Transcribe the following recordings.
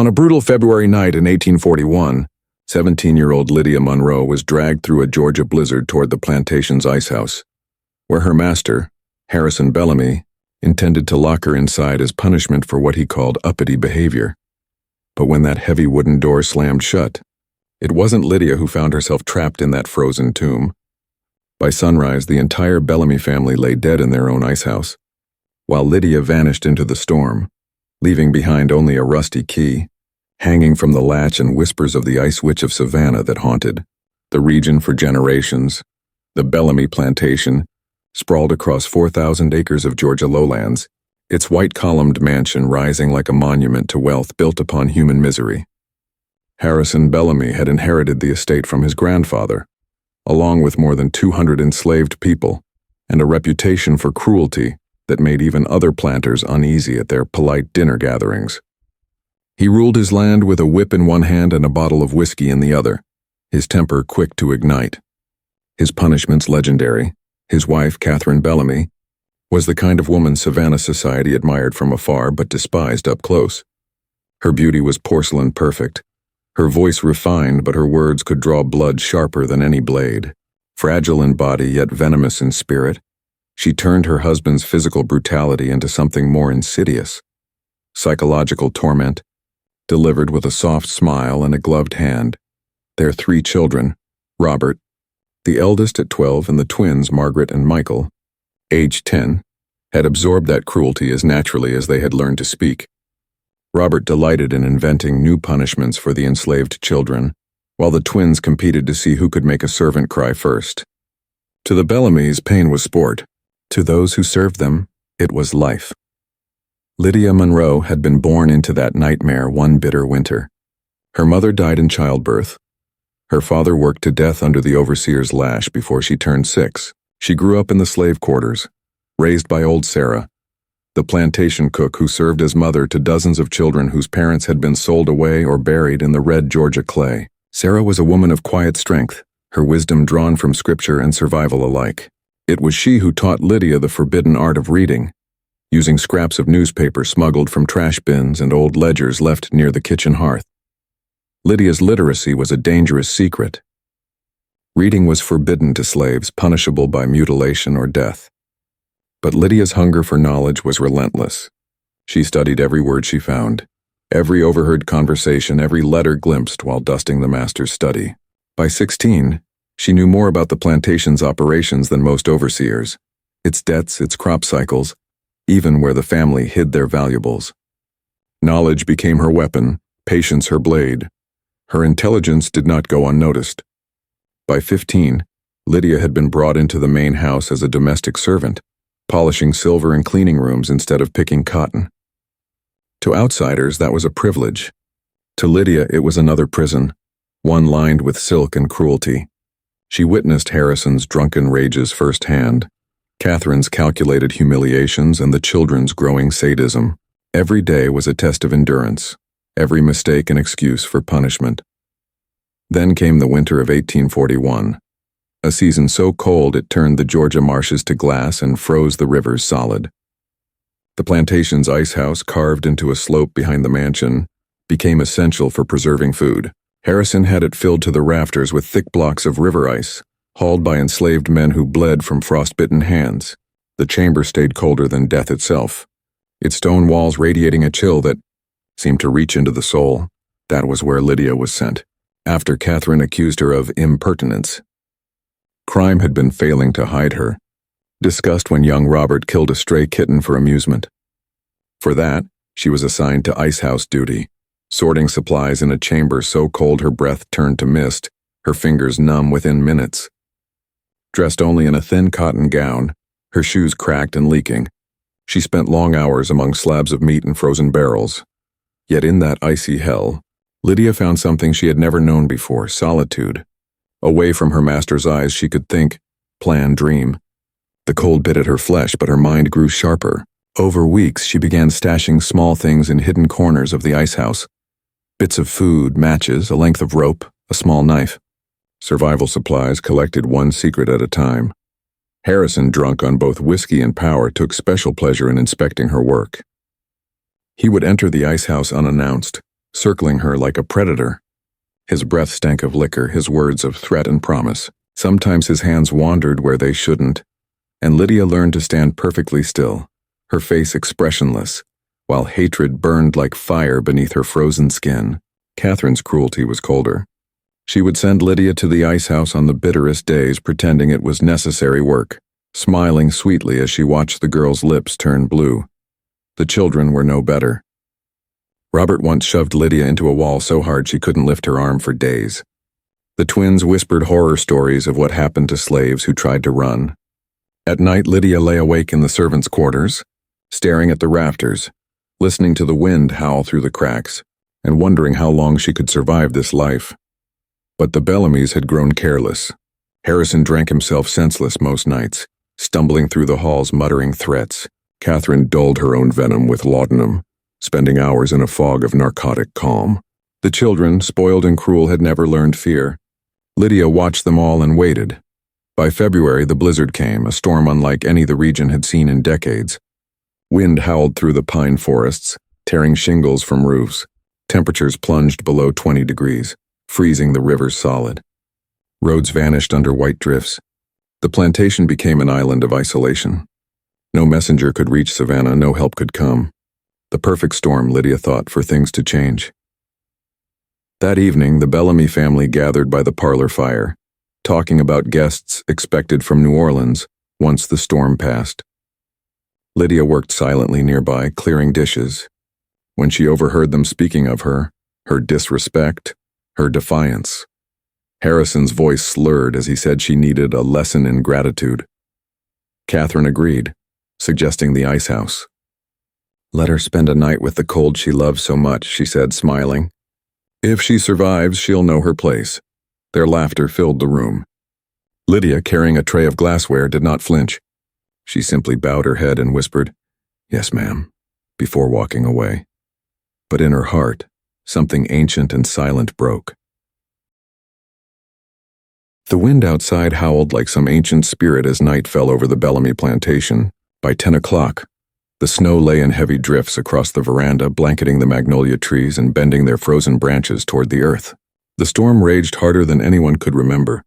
On a brutal February night in 1841, 17-year-old Lydia Monroe was dragged through a Georgia blizzard toward the plantation's Icehouse, where her master, Harrison Bellamy, intended to lock her inside as punishment for what he called uppity behavior. But when that heavy wooden door slammed shut, it wasn't Lydia who found herself trapped in that frozen tomb. By sunrise, the entire Bellamy family lay dead in their own icehouse, while Lydia vanished into the storm, leaving behind only a rusty key, hanging from the latch and whispers of the Ice Witch of Savannah that haunted the region for generations. The Bellamy plantation, sprawled across 4,000 acres of Georgia lowlands, its white-columned mansion rising like a monument to wealth built upon human misery. Harrison Bellamy had inherited the estate from his grandfather, along with more than 200 enslaved people, and a reputation for cruelty that made even other planters uneasy at their polite dinner gatherings. He ruled his land with a whip in one hand and a bottle of whiskey in the other, his temper quick to ignite. His punishments legendary. His wife, Catherine Bellamy, was the kind of woman Savannah society admired from afar but despised up close. Her beauty was porcelain perfect, her voice refined, but her words could draw blood sharper than any blade. Fragile in body yet venomous in spirit, she turned her husband's physical brutality into something more insidious. Psychological torment, delivered with a soft smile and a gloved hand. Their 3 children, Robert, the eldest at 12, and the twins, Margaret and Michael, aged 10, had absorbed that cruelty as naturally as they had learned to speak. Robert delighted in inventing new punishments for the enslaved children, while the twins competed to see who could make a servant cry first. To the Bellamys, pain was sport. To those who served them, it was life. Lydia Monroe had been born into that nightmare one bitter winter. Her mother died in childbirth. Her father worked to death under the overseer's lash before she turned 6. She grew up in the slave quarters, raised by old Sarah, the plantation cook who served as mother to dozens of children whose parents had been sold away or buried in the red Georgia clay. Sarah was a woman of quiet strength, her wisdom drawn from scripture and survival alike. It was she who taught Lydia the forbidden art of reading, using scraps of newspaper smuggled from trash bins and old ledgers left near the kitchen hearth. Lydia's literacy was a dangerous secret. Reading was forbidden to slaves, punishable by mutilation or death. But Lydia's hunger for knowledge was relentless. She studied every word she found, every overheard conversation, every letter glimpsed while dusting the master's study. By 16, she knew more about the plantation's operations than most overseers, its debts, its crop cycles, even where the family hid their valuables. Knowledge became her weapon, patience her blade. Her intelligence did not go unnoticed. By 15, Lydia had been brought into the main house as a domestic servant, polishing silver in cleaning rooms instead of picking cotton. To outsiders, that was a privilege. To Lydia, it was another prison, one lined with silk and cruelty. She witnessed Harrison's drunken rages firsthand, Catherine's calculated humiliations, and the children's growing sadism. Every day was a test of endurance, every mistake an excuse for punishment. Then came the winter of 1841, a season so cold it turned the Georgia marshes to glass and froze the rivers solid. The plantation's ice house, carved into a slope behind the mansion, became essential for preserving food. Harrison had it filled to the rafters with thick blocks of river ice, hauled by enslaved men who bled from frostbitten hands. The chamber stayed colder than death itself, its stone walls radiating a chill that seemed to reach into the soul. That was where Lydia was sent, after Catherine accused her of impertinence. Crime had been failing to hide her, disgust when young Robert killed a stray kitten for amusement. For that, she was assigned to icehouse duty, sorting supplies in a chamber so cold her breath turned to mist, her fingers numb within minutes. Dressed only in a thin cotton gown, her shoes cracked and leaking, she spent long hours among slabs of meat and frozen barrels. Yet in that icy hell, Lydia found something she had never known before: solitude. Away from her master's eyes, she could think, plan, dream. The cold bit at her flesh, but her mind grew sharper. Over weeks, she began stashing small things in hidden corners of the icehouse: bits of food, matches, a length of rope, a small knife. Survival supplies collected one secret at a time. Harrison, drunk on both whiskey and power, took special pleasure in inspecting her work. He would enter the icehouse unannounced, circling her like a predator. His breath stank of liquor, his words of threat and promise. Sometimes his hands wandered where they shouldn't, and Lydia learned to stand perfectly still, her face expressionless, while hatred burned like fire beneath her frozen skin. Catherine's cruelty was colder. She would send Lydia to the Icehouse on the bitterest days, pretending it was necessary work, smiling sweetly as she watched the girl's lips turn blue. The children were no better. Robert once shoved Lydia into a wall so hard she couldn't lift her arm for days. The twins whispered horror stories of what happened to slaves who tried to run. At night, Lydia lay awake in the servants' quarters, staring at the rafters, listening to the wind howl through the cracks, and wondering how long she could survive this life. But the Bellamys had grown careless. Harrison drank himself senseless most nights, stumbling through the halls muttering threats. Catherine dulled her own venom with laudanum, spending hours in a fog of narcotic calm. The children, spoiled and cruel, had never learned fear. Lydia watched them all and waited. By February, the blizzard came, a storm unlike any the region had seen in decades. Wind howled through the pine forests, tearing shingles from roofs. Temperatures plunged below 20 degrees, freezing the rivers solid. Roads vanished under white drifts. The plantation became an island of isolation. No messenger could reach Savannah, no help could come. The perfect storm, Lydia thought, for things to change. That evening, the Bellamy family gathered by the parlor fire, talking about guests expected from New Orleans once the storm passed. Lydia worked silently nearby, clearing dishes. When she overheard them speaking of her disrespect, her defiance, Harrison's voice slurred as he said she needed a lesson in gratitude. Catherine agreed, suggesting the Icehouse. "Let her spend a night with the cold she loves so much," she said, smiling. "If she survives, she'll know her place." Their laughter filled the room. Lydia, carrying a tray of glassware, did not flinch. She simply bowed her head and whispered, "Yes, ma'am," before walking away. But in her heart, something ancient and silent broke. The wind outside howled like some ancient spirit as night fell over the Bellamy plantation. By 10 o'clock, the snow lay in heavy drifts across the veranda, blanketing the magnolia trees and bending their frozen branches toward the earth. The storm raged harder than anyone could remember.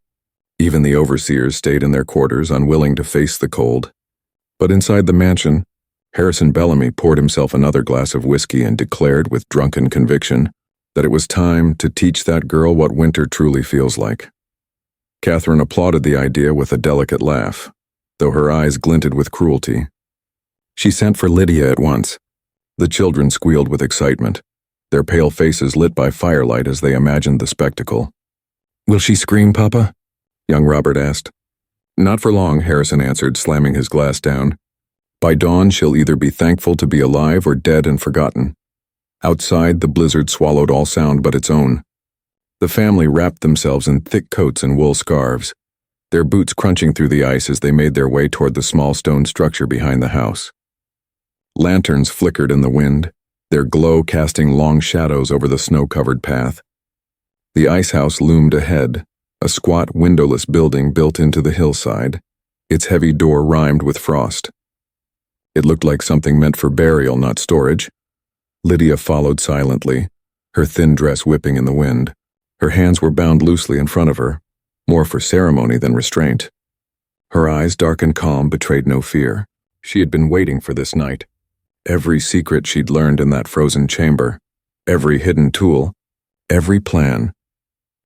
Even the overseers stayed in their quarters, unwilling to face the cold. But inside the mansion, Harrison Bellamy poured himself another glass of whiskey and declared with drunken conviction that it was time to teach that girl what winter truly feels like. Catherine applauded the idea with a delicate laugh, though her eyes glinted with cruelty. She sent for Lydia at once. The children squealed with excitement, their pale faces lit by firelight as they imagined the spectacle. "Will she scream, Papa?" young Robert asked. "Not for long," Harrison answered, slamming his glass down. "By dawn, she'll either be thankful to be alive or dead and forgotten." Outside, the blizzard swallowed all sound but its own. The family wrapped themselves in thick coats and wool scarves, their boots crunching through the ice as they made their way toward the small stone structure behind the house. Lanterns flickered in the wind, their glow casting long shadows over the snow-covered path. The Icehouse loomed ahead, a squat, windowless building built into the hillside, its heavy door rimed with frost. It looked like something meant for burial, not storage. Lydia followed silently, her thin dress whipping in the wind. Her hands were bound loosely in front of her, more for ceremony than restraint. Her eyes, dark and calm, betrayed no fear. She had been waiting for this night. Every secret she'd learned in that frozen chamber, every hidden tool, every plan,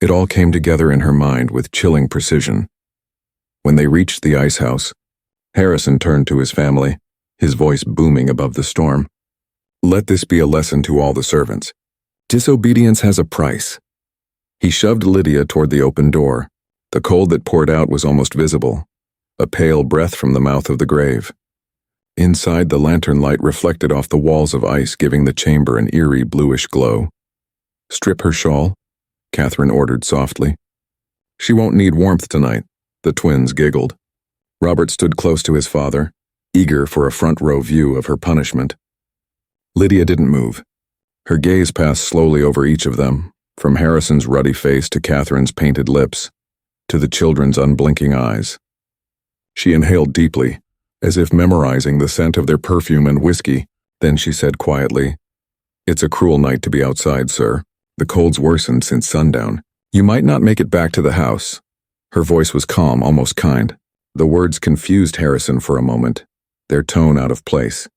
it all came together in her mind with chilling precision. When they reached the Icehouse, Harrison turned to his family, his voice booming above the storm. "Let this be a lesson to all the servants. Disobedience has a price." He shoved Lydia toward the open door. The cold that poured out was almost visible, a pale breath from the mouth of the grave. Inside, the lantern light reflected off the walls of ice, giving the chamber an eerie bluish glow. "Strip her shawl," Catherine ordered softly. "She won't need warmth tonight," the twins giggled. Robert stood close to his father, eager for a front-row view of her punishment. Lydia didn't move. Her gaze passed slowly over each of them, from Harrison's ruddy face to Catherine's painted lips, to the children's unblinking eyes. She inhaled deeply, as if memorizing the scent of their perfume and whiskey. Then she said quietly, It's a cruel night to be outside, sir. The cold's worsened since sundown. You might not make it back to the house." Her voice was calm, almost kind. The words confused Harrison for a moment, their tone out of place.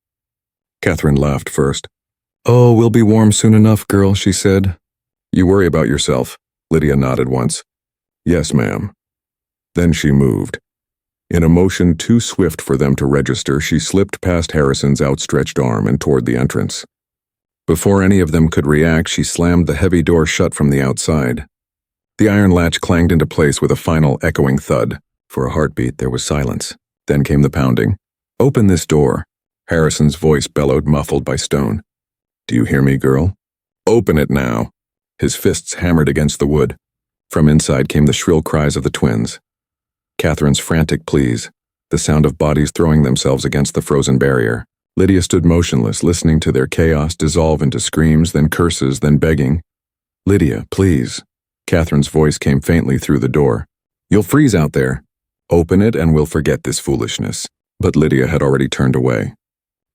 Catherine laughed first. "Oh, we'll be warm soon enough, girl," she said. "You worry about yourself." Lydia nodded once. "Yes, ma'am." Then she moved. In a motion too swift for them to register, she slipped past Harrison's outstretched arm and toward the entrance. Before any of them could react, she slammed the heavy door shut from the outside. The iron latch clanged into place with a final echoing thud. For a heartbeat, there was silence. Then came the pounding. "Open this door." Harrison's voice bellowed, muffled by stone. "Do you hear me, girl? Open it now." His fists hammered against the wood. From inside came the shrill cries of the twins. Catherine's frantic pleas, the sound of bodies throwing themselves against the frozen barrier. Lydia stood motionless, listening to their chaos dissolve into screams, then curses, then begging. "Lydia, please." Catherine's voice came faintly through the door. "You'll freeze out there. Open it and we'll forget this foolishness." But Lydia had already turned away.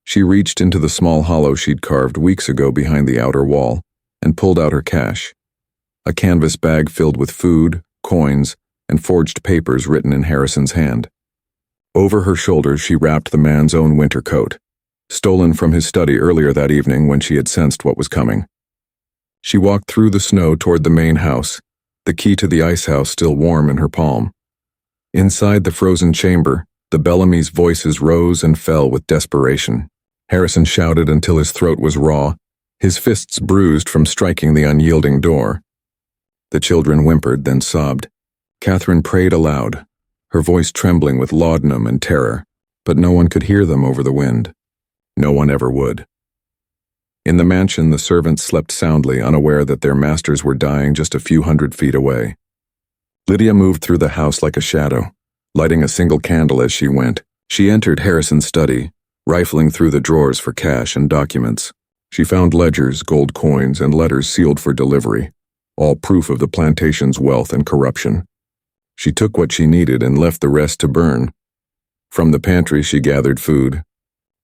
She reached into the small hollow she'd carved weeks ago behind the outer wall and pulled out her cash. A canvas bag filled with food, coins, and forged papers written in Harrison's hand. Over her shoulders she wrapped the man's own winter coat, stolen from his study earlier that evening when she had sensed what was coming. She walked through the snow toward the main house, the key to the icehouse still warm in her palm. Inside the frozen chamber, the Bellamy's voices rose and fell with desperation. Harrison shouted until his throat was raw, his fists bruised from striking the unyielding door. The children whimpered, then sobbed. Catherine prayed aloud, her voice trembling with laudanum and terror, but no one could hear them over the wind. No one ever would. In the mansion, the servants slept soundly, unaware that their masters were dying just a few hundred feet away. Lydia moved through the house like a shadow, lighting a single candle as she went. She entered Harrison's study, rifling through the drawers for cash and documents. She found ledgers, gold coins, and letters sealed for delivery, all proof of the plantation's wealth and corruption. She took what she needed and left the rest to burn. From the pantry she gathered food.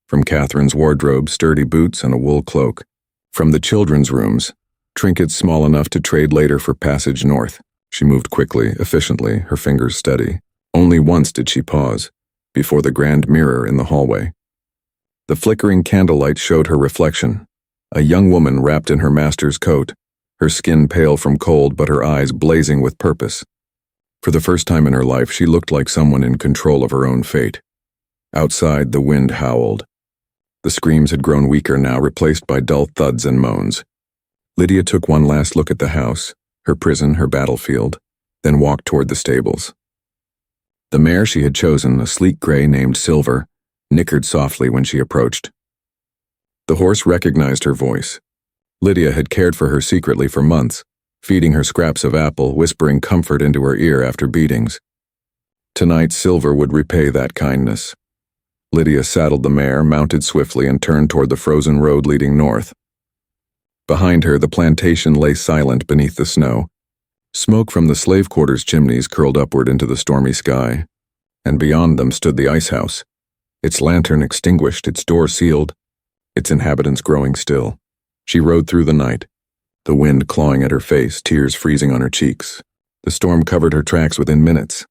From Catherine's wardrobe, sturdy boots and a wool cloak. From the children's rooms, trinkets small enough to trade later for passage north. She moved quickly, efficiently, her fingers steady. Only once did she pause, before the grand mirror in the hallway. The flickering candlelight showed her reflection, a young woman wrapped in her master's coat, her skin pale from cold but her eyes blazing with purpose. For the first time in her life, she looked like someone in control of her own fate. Outside, the wind howled. The screams had grown weaker now, replaced by dull thuds and moans. Lydia took one last look at the house, her prison, her battlefield, then walked toward the stables. The mare she had chosen, a sleek gray named Silver, nickered softly when she approached. The horse recognized her voice. Lydia had cared for her secretly for months, feeding her scraps of apple, whispering comfort into her ear after beatings. Tonight, Silver would repay that kindness. Lydia saddled the mare, mounted swiftly, and turned toward the frozen road leading north. Behind her, the plantation lay silent beneath the snow. Smoke from the slave quarters chimneys curled upward into the stormy sky, and beyond them stood the icehouse, its lantern extinguished, its door sealed, its inhabitants growing still. She rode through the night, the wind clawing at her face, tears freezing on her cheeks. The storm covered her tracks within minutes.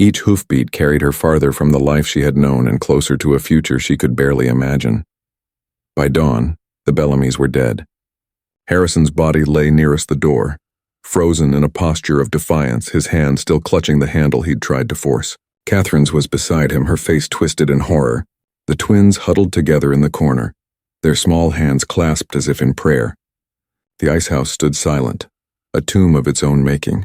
Each hoofbeat carried her farther from the life she had known and closer to a future she could barely imagine. By dawn, the Bellamys were dead. Harrison's body lay nearest the door, frozen in a posture of defiance, his hand still clutching the handle he'd tried to force. Catherine's was beside him, her face twisted in horror. The twins huddled together in the corner, their small hands clasped as if in prayer. The icehouse stood silent, a tomb of its own making.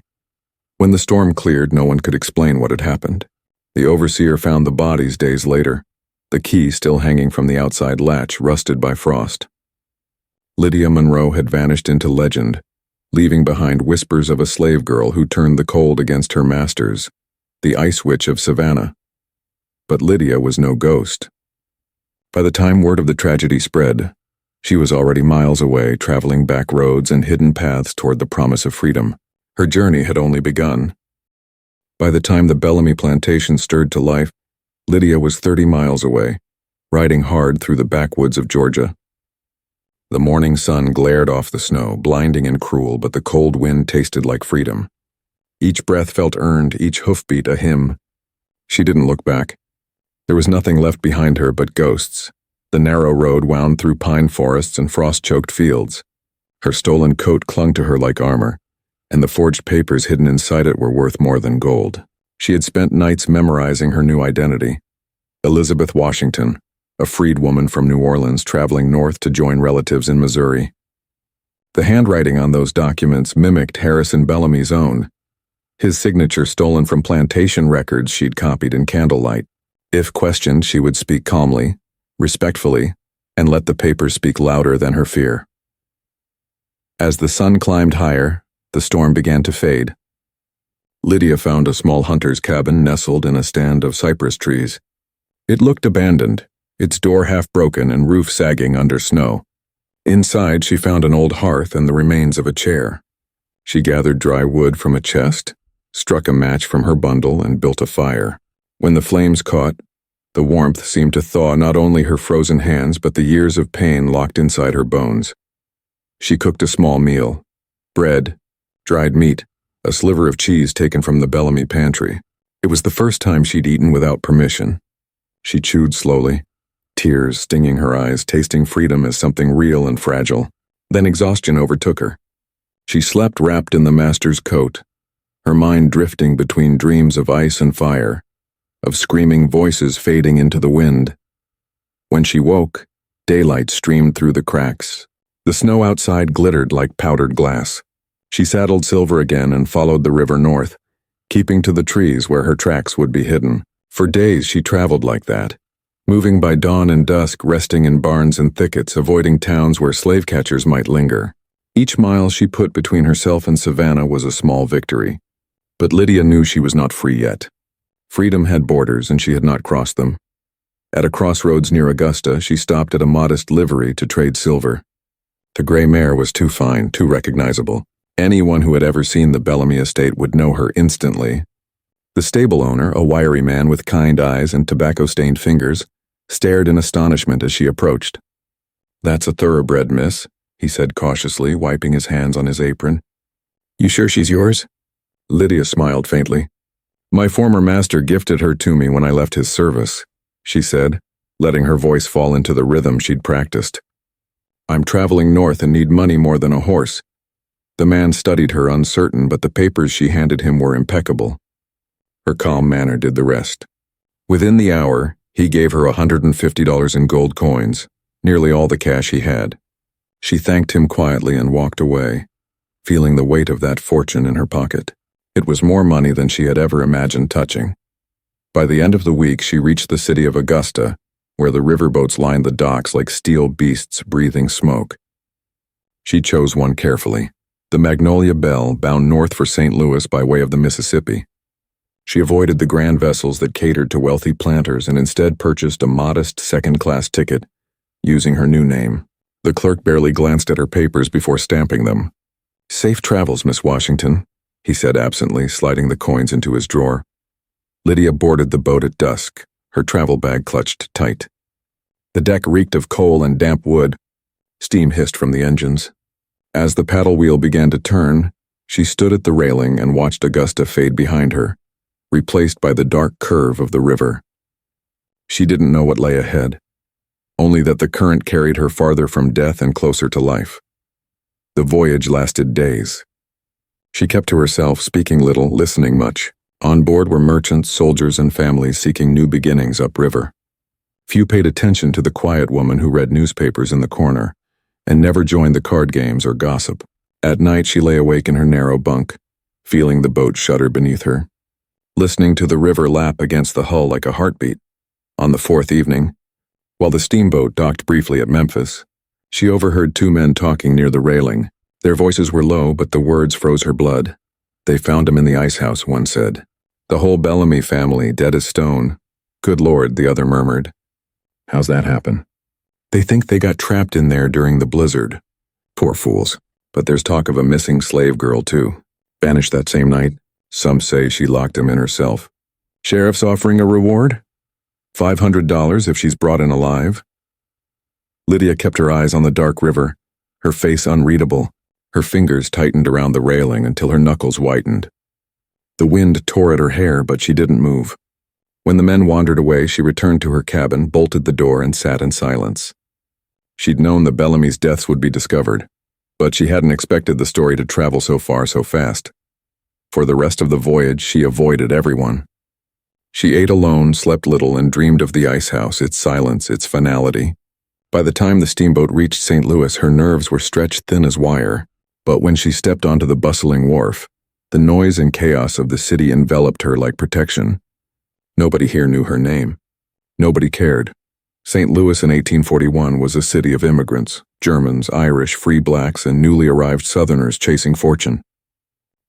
When the storm cleared, no one could explain what had happened. The overseer found the bodies days later, the key still hanging from the outside latch, rusted by frost. Lydia Monroe had vanished into legend, leaving behind whispers of a slave girl who turned the cold against her masters, the Ice Witch of Savannah. But Lydia was no ghost. By the time word of the tragedy spread, she was already miles away, traveling back roads and hidden paths toward the promise of freedom. Her journey had only begun. By the time the Bellamy plantation stirred to life, Lydia was 30 miles away, riding hard through the backwoods of Georgia. The morning sun glared off the snow, blinding and cruel, but the cold wind tasted like freedom. Each breath felt earned, each hoofbeat a hymn. She didn't look back. There was nothing left behind her but ghosts. The narrow road wound through pine forests and frost-choked fields. Her stolen coat clung to her like armor, and the forged papers hidden inside it were worth more than gold. She had spent nights memorizing her new identity. Elizabeth Washington, a freed woman from New Orleans traveling north to join relatives in Missouri. The handwriting on those documents mimicked Harrison Bellamy's own, his signature stolen from plantation records she'd copied in candlelight. If questioned, she would speak calmly, respectfully, and let the papers speak louder than her fear. As the sun climbed higher, the storm began to fade. Lydia found a small hunter's cabin nestled in a stand of cypress trees. It looked abandoned, its door half broken and roof sagging under snow. Inside, she found an old hearth and the remains of a chair. She gathered dry wood from a chest, struck a match from her bundle, and built a fire. When the flames caught, the warmth seemed to thaw not only her frozen hands but the years of pain locked inside her bones. She cooked a small meal: bread, dried meat, a sliver of cheese taken from the Bellamy pantry. It was the first time she'd eaten without permission. She chewed slowly, tears stinging her eyes, tasting freedom as something real and fragile. Then exhaustion overtook her. She slept wrapped in the master's coat, her mind drifting between dreams of ice and fire, of screaming voices fading into the wind. When she woke, daylight streamed through the cracks. The snow outside glittered like powdered glass. She saddled Silver again and followed the river north, keeping to the trees where her tracks would be hidden. For days she traveled like that, moving by dawn and dusk, resting in barns and thickets, avoiding towns where slave catchers might linger. Each mile she put between herself and Savannah was a small victory. But Lydia knew she was not free yet. Freedom had borders, and she had not crossed them. At a crossroads near Augusta, she stopped at a modest livery to trade Silver. The gray mare was too fine, too recognizable. Anyone who had ever seen the Bellamy estate would know her instantly. The stable owner, a wiry man with kind eyes and tobacco-stained fingers, stared in astonishment as she approached. "That's a thoroughbred, miss," he said cautiously, wiping his hands on his apron. "You sure she's yours?" Lydia smiled faintly. "My former master gifted her to me when I left his service," she said, letting her voice fall into the rhythm she'd practiced. "I'm traveling north and need money more than a horse." The man studied her, uncertain, but the papers she handed him were impeccable. Her calm manner did the rest. Within the hour, he gave her $150 in gold coins, nearly all the cash he had. She thanked him quietly and walked away, feeling the weight of that fortune in her pocket. It was more money than she had ever imagined touching. By the end of the week, she reached the city of Augusta, where the riverboats lined the docks like steel beasts breathing smoke. She chose one carefully, the Magnolia Belle, bound north for St. Louis by way of the Mississippi. She avoided the grand vessels that catered to wealthy planters and instead purchased a modest second-class ticket, using her new name. The clerk barely glanced at her papers before stamping them. "Safe travels, Miss Washington," he said absently, sliding the coins into his drawer. Lydia boarded the boat at dusk, her travel bag clutched tight. The deck reeked of coal and damp wood. Steam hissed from the engines. As the paddle wheel began to turn, she stood at the railing and watched Augusta fade behind her, replaced by the dark curve of the river. She didn't know what lay ahead, only that the current carried her farther from death and closer to life. The voyage lasted days. She kept to herself, speaking little, listening much. On board were merchants, soldiers, and families seeking new beginnings upriver. Few paid attention to the quiet woman who read newspapers in the corner and never joined the card games or gossip. At night she lay awake in her narrow bunk, feeling the boat shudder beneath her, listening to the river lap against the hull like a heartbeat. On the fourth evening, while the steamboat docked briefly at Memphis, she overheard two men talking near the railing. Their voices were low, but the words froze her blood. "They found him in the Icehouse," one said. "The whole Bellamy family, dead as stone." "Good Lord," the other murmured. "How's that happen?" "They think they got trapped in there during the blizzard." "Poor fools. But there's talk of a missing slave girl, too. Vanished that same night. Some say she locked him in herself. Sheriff's offering a reward? $500 if she's brought in alive." Lydia kept her eyes on the dark river, her face unreadable, her fingers tightened around the railing until her knuckles whitened. The wind tore at her hair, but she didn't move. When the men wandered away, she returned to her cabin, bolted the door, and sat in silence. She'd known the Bellamy's deaths would be discovered, but she hadn't expected the story to travel so far so fast. For the rest of the voyage, she avoided everyone. She ate alone, slept little, and dreamed of the Icehouse, its silence, its finality. By the time the steamboat reached St. Louis, her nerves were stretched thin as wire, but when she stepped onto the bustling wharf, the noise and chaos of the city enveloped her like protection. Nobody here knew her name. Nobody cared. St. Louis in 1841 was a city of immigrants, Germans, Irish, free blacks, and newly arrived Southerners chasing fortune.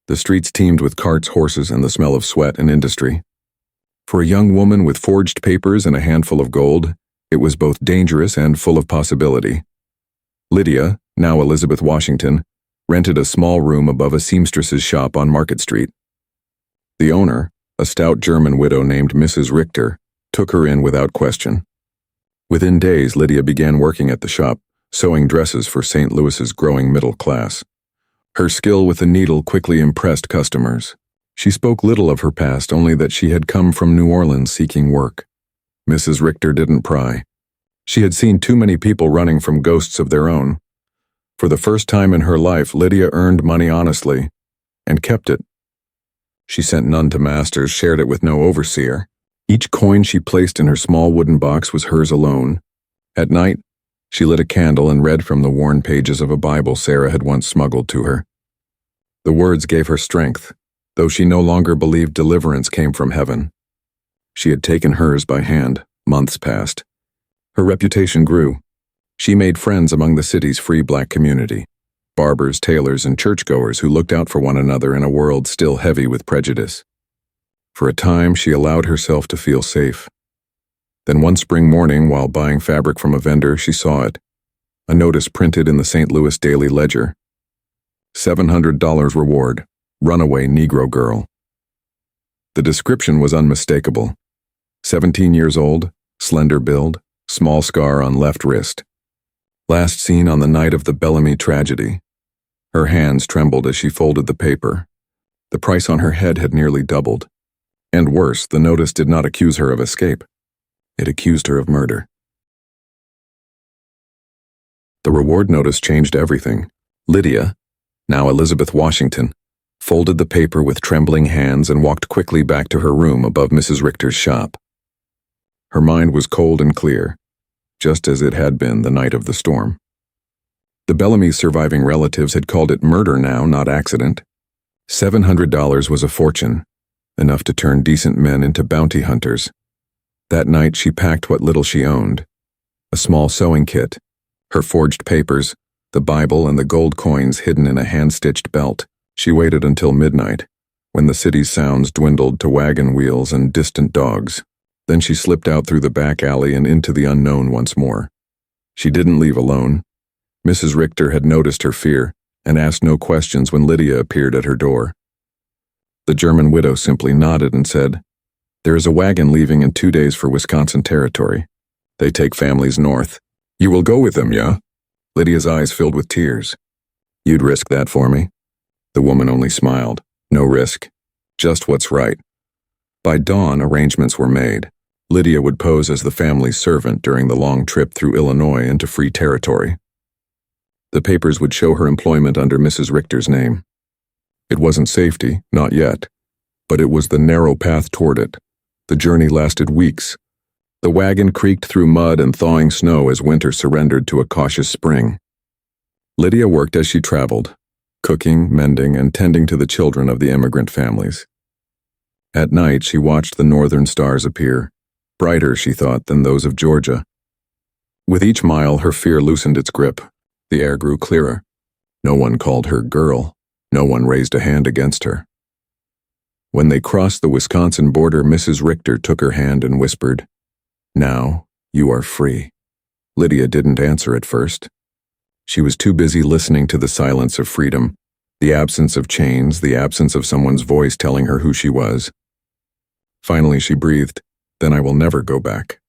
The streets teemed with carts, horses, and the smell of sweat and industry. For a young woman with forged papers and a handful of gold, it was both dangerous and full of possibility. Lydia, now Elizabeth Washington, rented a small room above a seamstress's shop on Market Street. The owner, a stout German widow named Mrs. Richter, took her in without question. Within days, Lydia began working at the shop, sewing dresses for St. Louis's growing middle class. Her skill with the needle quickly impressed customers. She spoke little of her past, only that she had come from New Orleans seeking work. Mrs. Richter didn't pry. She had seen too many people running from ghosts of their own. For the first time in her life, Lydia earned money honestly, and kept it. She sent none to masters, shared it with no overseer. Each coin she placed in her small wooden box was hers alone. At night, she lit a candle and read from the worn pages of a Bible Sarah had once smuggled to her. The words gave her strength, though she no longer believed deliverance came from heaven. She had taken hers by hand. Months passed. Her reputation grew. She made friends among the city's free black community, barbers, tailors, and churchgoers who looked out for one another in a world still heavy with prejudice. For a time, she allowed herself to feel safe. Then one spring morning, while buying fabric from a vendor, she saw it. A notice printed in the St. Louis Daily Ledger. $700 reward. Runaway Negro girl. The description was unmistakable. 17 years old, slender build, small scar on left wrist. Last seen on the night of the Bellamy tragedy. Her hands trembled as she folded the paper. The price on her head had nearly doubled. And worse, the notice did not accuse her of escape. It accused her of murder. The reward notice changed everything. Lydia, now Elizabeth Washington, folded the paper with trembling hands and walked quickly back to her room above Mrs. Richter's shop. Her mind was cold and clear, just as it had been the night of the storm. The Bellamy's surviving relatives had called it murder now, not accident. $700 was a fortune, enough to turn decent men into bounty hunters. That night she packed what little she owned, a small sewing kit, her forged papers, the Bible, and the gold coins hidden in a hand-stitched belt. She waited until midnight, when the city's sounds dwindled to wagon wheels and distant dogs. Then she slipped out through the back alley and into the unknown once more. She didn't leave alone. Mrs. Richter had noticed her fear and asked no questions when Lydia appeared at her door. The German widow simply nodded and said, "There is a wagon leaving in 2 days for Wisconsin Territory. They take families north. You will go with them, yeah?" Lydia's eyes filled with tears. "You'd risk that for me?" The woman only smiled. "No risk. Just what's right." By dawn, arrangements were made. Lydia would pose as the family's servant during the long trip through Illinois into free territory. The papers would show her employment under Mrs. Richter's name. It wasn't safety, not yet, but it was the narrow path toward it. The journey lasted weeks. The wagon creaked through mud and thawing snow as winter surrendered to a cautious spring. Lydia worked as she traveled, cooking, mending, and tending to the children of the immigrant families. At night, she watched the northern stars appear, brighter, she thought, than those of Georgia. With each mile, her fear loosened its grip. The air grew clearer. No one called her girl. No one raised a hand against her. When they crossed the Wisconsin border, Mrs. Richter took her hand and whispered, "Now, you are free." Lydia didn't answer at first. She was too busy listening to the silence of freedom, the absence of chains, the absence of someone's voice telling her who she was. Finally, she breathed, "Then I will never go back."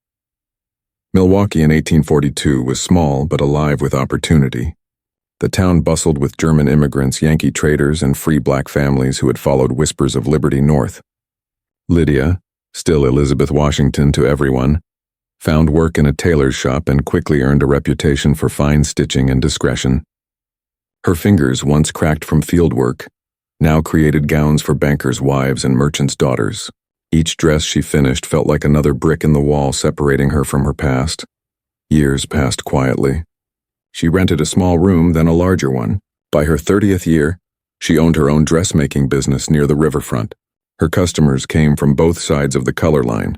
Milwaukee in 1842 was small but alive with opportunity. The town bustled with German immigrants, Yankee traders, and free black families who had followed whispers of liberty north. Lydia, still Elizabeth Washington to everyone, found work in a tailor's shop and quickly earned a reputation for fine stitching and discretion. Her fingers, once cracked from field work, now created gowns for bankers' wives and merchants' daughters. Each dress she finished felt like another brick in the wall separating her from her past. Years passed quietly. She rented a small room, then a larger one. By her 30th year, she owned her own dressmaking business near the riverfront. Her customers came from both sides of the color line.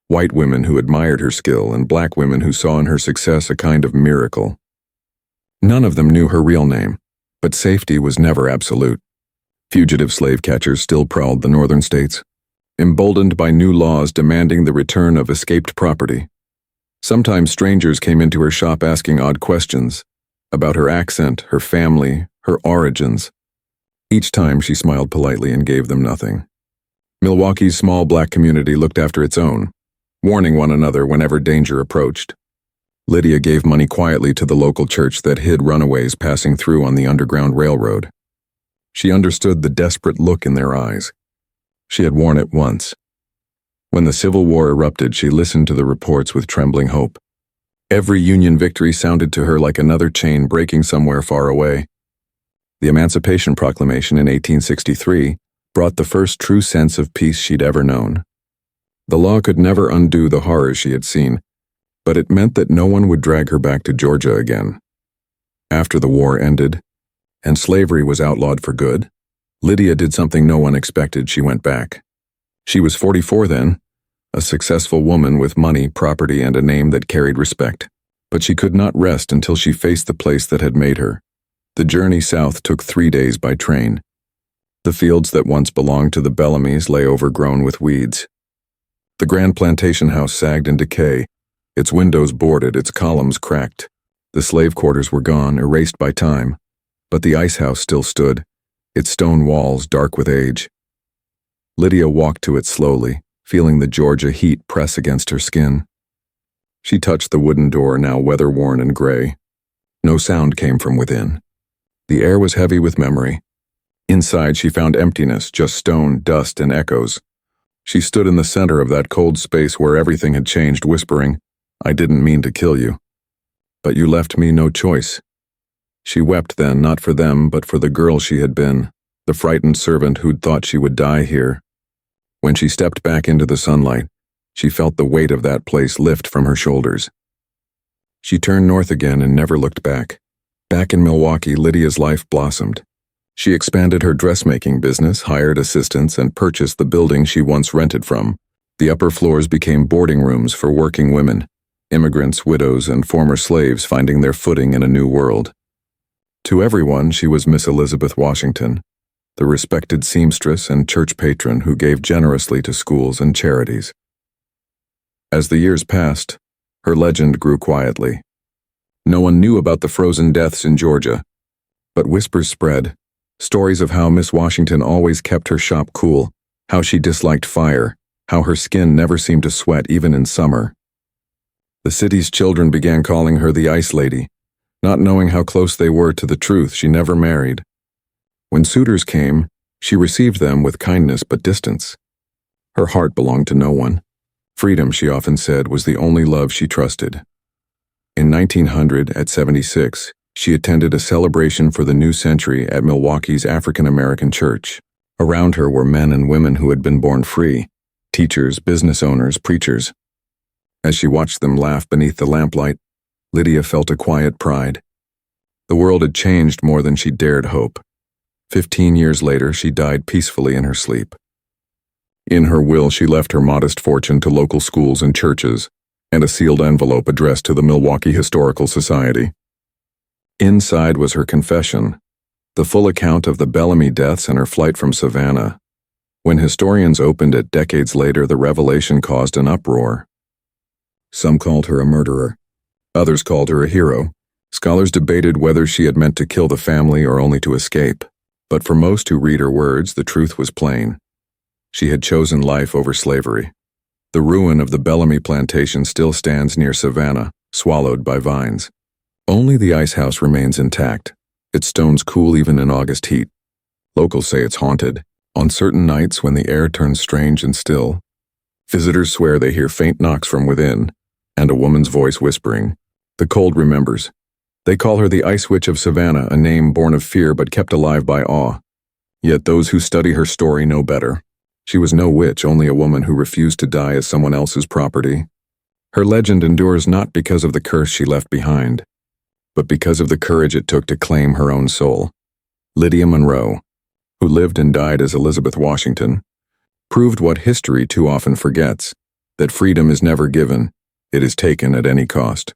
White women who admired her skill and black women who saw in her success a kind of miracle. None of them knew her real name, but safety was never absolute. Fugitive slave catchers still prowled the northern states, emboldened by new laws demanding the return of escaped property. Sometimes strangers came into her shop asking odd questions about her accent, her family, her origins. Each time she smiled politely and gave them nothing. Milwaukee's small black community looked after its own, warning one another whenever danger approached. Lydia gave money quietly to the local church that hid runaways passing through on the Underground Railroad. She understood the desperate look in their eyes. She had worn it once. When the Civil War erupted, she listened to the reports with trembling hope. Every Union victory sounded to her like another chain breaking somewhere far away. The Emancipation Proclamation in 1863 brought the first true sense of peace she'd ever known. The law could never undo the horrors she had seen, but it meant that no one would drag her back to Georgia again. After the war ended, and slavery was outlawed for good, Lydia did something no one expected. She went back. She was 44 then, a successful woman with money, property, and a name that carried respect. But she could not rest until she faced the place that had made her. The journey south took 3 days by train. The fields that once belonged to the Bellamys lay overgrown with weeds. The grand plantation house sagged in decay, its windows boarded, its columns cracked. The slave quarters were gone, erased by time, but the Icehouse still stood, its stone walls dark with age. Lydia walked to it slowly, feeling the Georgia heat press against her skin. She touched the wooden door, now weather-worn and gray. No sound came from within. The air was heavy with memory. Inside she found emptiness, just stone, dust, and echoes. She stood in the center of that cold space where everything had changed, whispering, "I didn't mean to kill you. But you left me no choice." She wept then, not for them, but for the girl she had been, the frightened servant who'd thought she would die here. When she stepped back into the sunlight, she felt the weight of that place lift from her shoulders. She turned north again and never looked back. Back in Milwaukee, Lydia's life blossomed. She expanded her dressmaking business, hired assistants, and purchased the building she once rented from. The upper floors became boarding rooms for working women, immigrants, widows, and former slaves finding their footing in a new world. To everyone, she was Miss Elizabeth Washington, the respected seamstress and church patron who gave generously to schools and charities. As the years passed, her legend grew quietly. No one knew about the frozen deaths in Georgia, but whispers spread, stories of how Miss Washington always kept her shop cool, how she disliked fire, how her skin never seemed to sweat even in summer. The city's children began calling her the Ice Lady, not knowing how close they were to the truth. She never married. When suitors came, she received them with kindness but distance. Her heart belonged to no one. Freedom, she often said, was the only love she trusted. In 1900, at 76, she attended a celebration for the new century at Milwaukee's African American church. Around her were men and women who had been born free, teachers, business owners, preachers. As she watched them laugh beneath the lamplight, Lydia felt a quiet pride. The world had changed more than she dared hope. 15 years later, she died peacefully in her sleep. In her will, she left her modest fortune to local schools and churches, and a sealed envelope addressed to the Milwaukee Historical Society. Inside was her confession, the full account of the Bellamy deaths and her flight from Savannah. When historians opened it decades later, the revelation caused an uproar. Some called her a murderer. Others called her a hero. Scholars debated whether she had meant to kill the family or only to escape. But for most who read her words, the truth was plain. She had chosen life over slavery. The ruin of the Bellamy plantation still stands near Savannah, swallowed by vines. Only the Icehouse remains intact, Its stones cool even in August heat. Locals say it's haunted. On certain nights when the air turns strange and still, visitors swear they hear faint knocks from within and a woman's voice whispering. The cold remembers. They call her the Ice Witch of Savannah, a name born of fear but kept alive by awe. Yet those who study her story know better. She was no witch, only a woman who refused to die as someone else's property. Her legend endures not because of the curse she left behind, but because of the courage it took to claim her own soul. Lydia Monroe, who lived and died as Elizabeth Washington, proved what history too often forgets, that freedom is never given, it is taken at any cost.